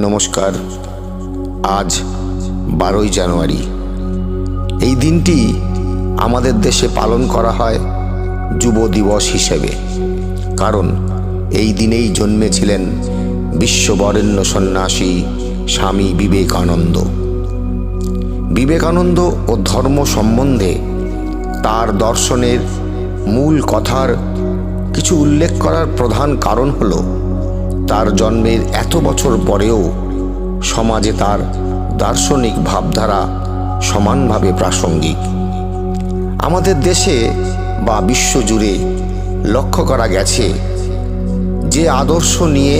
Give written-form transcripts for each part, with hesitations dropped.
নমস্কার। আজ 12ই জানুয়ারি। এই দিনটি আমাদের দেশে পালন করা হয় যুব দিবস হিসেবে, কারণ এই দিনেই জন্মেছিলেন বিশ্ববরেণ্য সন্ন্যাসী স্বামী বিবেকানন্দ। বিবেকানন্দ ও ধর্ম সম্বন্ধে তার দর্শনের মূল কথার কিছু উল্লেখ করার প্রধান কারণ হল তার জন্মের এত বছর পরেও সমাজে তার দার্শনিক ভাবধারা সমানভাবে প্রাসঙ্গিক। আমাদের দেশে বা বিশ্বজুড়ে লক্ষ্য করা গেছে যে আদর্শ নিয়ে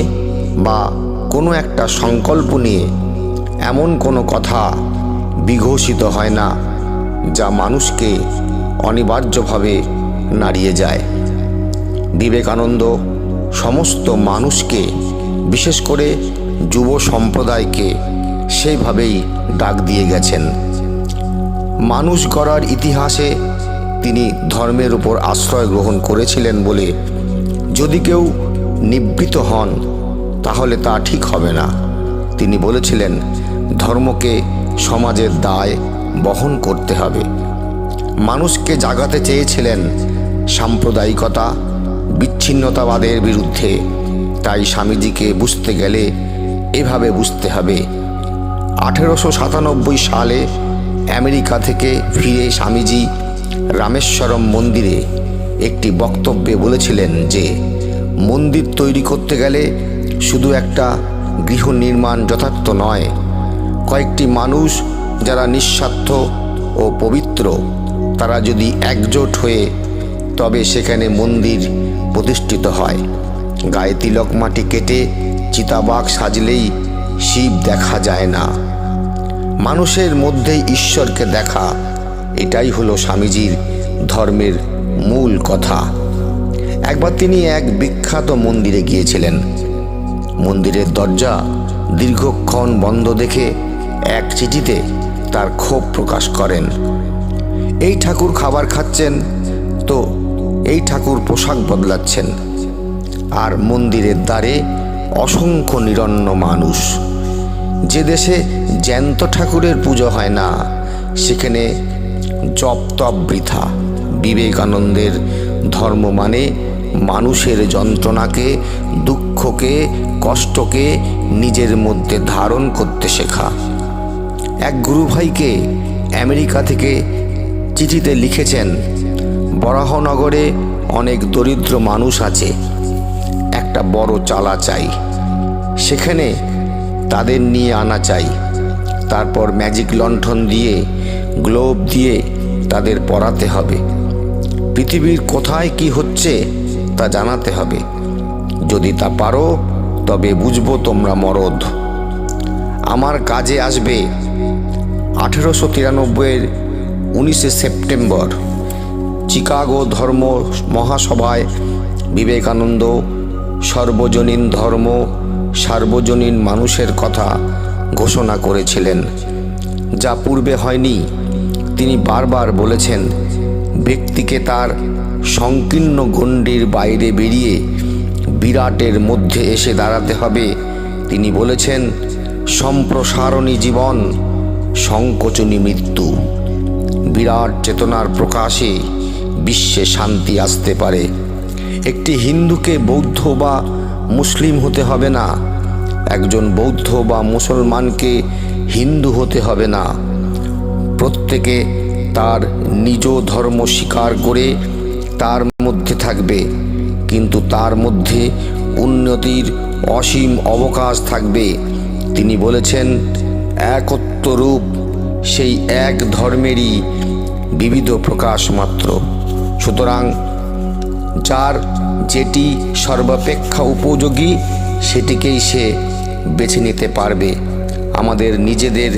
বা কোনো একটা সংকল্প নিয়ে এমন কোনো কথা বিঘোষিত হয় না যা মানুষকে অনিবার্যভাবে নাড়িয়ে যায়। বিবেকানন্দ সমস্ত মানুষকে, বিশেষ করে যুব সম্প্রদায়কে সেইভাবেই ডাক দিয়ে গেছেন। মানুষ গড়ার ইতিহাসে তিনি ধর্মের উপর আশ্রয় গ্রহণ করেছিলেন বলে যদি কেউ নিবৃত হন তাহলে তা ঠিক হবে না। তিনি বলেছিলেন ধর্মকে সমাজের দায় বহন করতে হবে। মানুষকে জাগাতে চেয়েছিলেন সাম্প্রদায়িকতা, বিচ্ছিন্নতাবাদের বিরুদ্ধে। তাই স্বামীজিকে বুঝতে গেলে এভাবে বুঝতে হবে। 1897 সালে আমেরিকা থেকে ফিরে স্বামীজি রামেশ্বরম মন্দিরে একটি বক্তব্যে বলেছিলেন যে মন্দির তৈরি করতে গেলে শুধু একটা গৃহ নির্মাণ যথার্থ নয়, কয়েকটি মানুষ যারা নিঃস্বার্থ ও পবিত্র তারা যদি একজোট হয়ে তবে সেখানে মন্দির প্রতিষ্ঠিত হয়। গায়ে তিলক মাটি কেটে চিতাবাঘ সাজলেই শিব দেখা যায় না। মানুষের মধ্যেই ঈশ্বরকে দেখা, এটাই হলো স্বামীজির ধর্মের মূল কথা। একবার তিনি এক বিখ্যাত মন্দিরে গিয়েছিলেন। মন্দিরের দরজা দীর্ঘক্ষণ বন্ধ দেখে এক চিঠিতে তার ক্ষোভ প্রকাশ করেন। এই ঠাকুর খাবার খাচ্ছেন তো এই ঠাকুর পোশাক বদলাচ্ছেন, আর মন্দিরের দ্বারে অসংখ্য নিরন্ন মানুষ। যে দেশে জ্যান্ত ঠাকুরের পুজো হয় না সেখানে জপ তপ বৃথা। বিবেকানন্দের ধর্ম মানে মানুষের যন্ত্রণাকে, দুঃখকে, কষ্টকে নিজের মধ্যে ধারণ করতে শেখা। এক গুরুভাইকে আমেরিকা থেকে চিঠিতে লিখেছেন, বরাহনগরে অনেক দরিদ্র মানুষ আছে, একটা বড় চালা চাই, সেখানে তাদের নিয়ে আনা চাই। তারপর ম্যাজিক লণ্ঠন দিয়ে, গ্লোব দিয়ে তাদের পড়াতে হবে। পৃথিবীর কোথায় কি হচ্ছে তা জানাতে হবে। যদি তা পারো তবে বুঝবো তোমরা মরদ। আমার কাজে আসবে। 1893 19 সেপ্টেম্বর চিকাগো ধর্ম মহাসভায় বিবেকানন্দ সর্বজনীন ধর্ম, সার্বজনীন মানুষের কথা ঘোষণা করেছিলেন, যা পূর্বে হয়নি। তিনি বারবার বলেছেন ব্যক্তিকে তার সংকীর্ণ গণ্ডির বাইরে বেরিয়ে বিরাটের মধ্যে এসে দাঁড়াতে হবে। তিনি বলেছেন সম্প্রসারণী জীবন, সংকোচনী মৃত্যু। বিরাট চেতনার প্রকাশে বিশ্বে শান্তি আসতে পারে। একটি হিন্দুকে বৌদ্ধ বা মুসলিম হতে হবে না, একজন বৌদ্ধ বা মুসলমানকে হিন্দু হতে হবে না। প্রত্যেকে তার নিজ ধর্ম স্বীকার করে তার মধ্যে থাকবে, কিন্তু তার মধ্যে উন্নতির অসীম অবকাশ থাকবে। তিনি বলেছেন একত্বরূপ সেই এক ধর্মেরই বিবিধ প্রকাশ মাত্র। সুতরাং যার যেটি সর্বাপেক্ষা উপযোগী সেটিকেই সে বেছে নিতে পারবে। আমাদের নিজেদের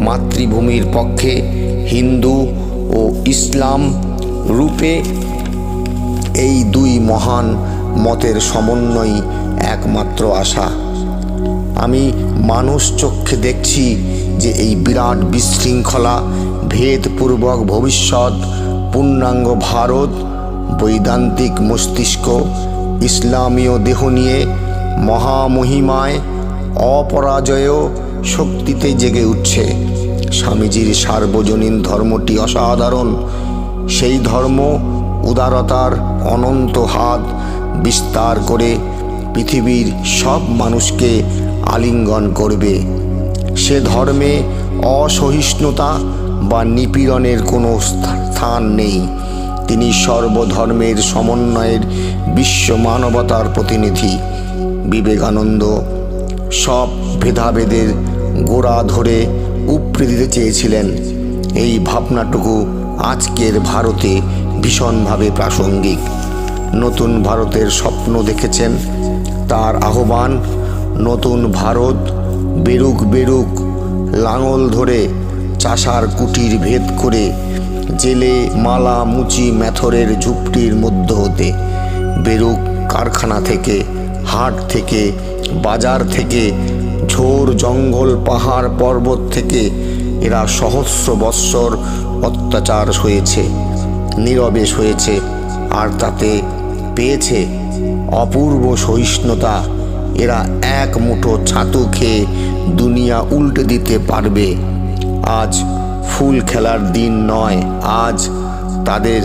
মাতৃভূমির পক্ষে হিন্দু ও ইসলাম রূপে এই দুই মহান মতের সমন্বয় একমাত্র আশা। আমি মানুষ চক্ষে দেখছি যে এই বিরাট বিশৃঙ্খলা, ভেদপূর্বক ভবিষ্যৎ, পূর্ণাঙ্গ ভারত, বৈদান্তিক মস্তিষ্ক, ইসলামীয় দেহ নিয়ে মহামহিমায় অপরাজেয় শক্তিতে জেগে উঠছে। স্বামীজির সার্বজনীন ধর্মটি অসাধারণ। সেই ধর্ম উদারতার অনন্ত হাত বিস্তার করে পৃথিবীর সব মানুষকে আলিঙ্গন করবে। সে ধর্মে অসহিষ্ণুতা বা নিপীড়নের কোনো স্থান নেই। তিনি সর্বধর্মের সমন্বয়ের বিশ্ব মানবতার প্রতিনিধি। বিবেকানন্দ সব ভেদাভেদের গোড়া ধরে উপড়ে দিতে চেয়েছিলেন। এই ভাবনাটুকু আজকের ভারতে ভীষণভাবে প্রাসঙ্গিক। নতুন ভারতের স্বপ্ন দেখেছেন। তার আহ্বান, নতুন ভারত বেরুক বেরুক, লাঙল ধরে চাষার কুটির ভেদ করে, জেলে মালা মুচি মেথরের ঝুপড়ির মধ্য হতে। বেরুক কারখানা থেকে, হাট থেকে, বাজার থেকে, ঝোড় জঙ্গল পাহাড় পর্বত থেকে। এরা সহস্র বৎসর অত্যাচার সয়েছে, নীরবে সয়েছে, আর তাতে পেয়েছে অপূর্ব সহিষ্ণুতা। এরা এক মুঠো ছাতু খেয়ে দুনিয়া উল্টে দিতে পারবে। আজ ফুল খেলার দিন নয়, আজ তাদের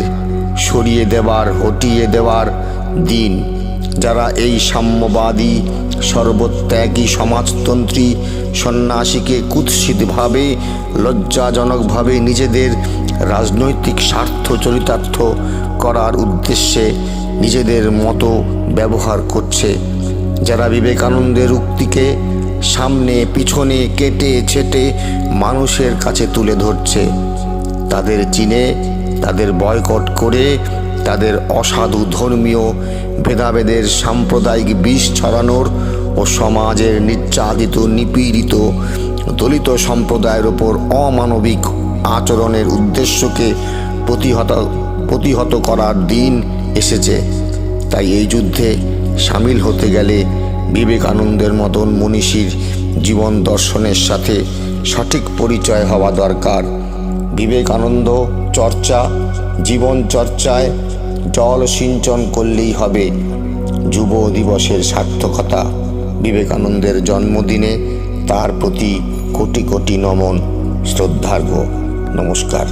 সরিয়ে দেবার, হটিয়ে দেওয়ার দিন। যারা এই সাম্যবাদী সর্বত্যাগী সমাজতন্ত্রী সন্ন্যাসীকে কুৎসিতভাবে, লজ্জাজনকভাবে নিজেদের রাজনৈতিক স্বার্থ চরিতার্থ করার উদ্দেশ্যে নিজেদের মতো ব্যবহার করছে, যারা বিবেকানন্দের উক্তিকে সামনে পিছনে কেটে ছেটে মানুষের কাছে তুলে ধরছে, তাদের চিনে, তাদের বয়কট করে, তাদের অসাধু ধর্মীয় ভেদাভেদের সাম্প্রদায়িক বিষ ছড়ানোর ও সমাজের নির্যাতিত নিপীড়িত দলিত সম্প্রদায়ের ওপর অমানবিক আচরণের উদ্দেশ্যকে প্রতিহত করার দিন এসেছে। তাই এই যুদ্ধে সামিল হতে গেলে বিবেকানন্দের মতন মনীষীর জীবন দর্শনের সাথে সঠিক পরিচয় হওয়া দরকার। বিবেকানন্দ চর্চা, জীবন চর্চায় জল সিঞ্চন করলেই হবে যুব দিবসের সার্থকতা। বিবেকানন্দের জন্মদিনে তার প্রতি কোটি কোটি নমন, শ্রদ্ধার্ঘ্য। নমস্কার।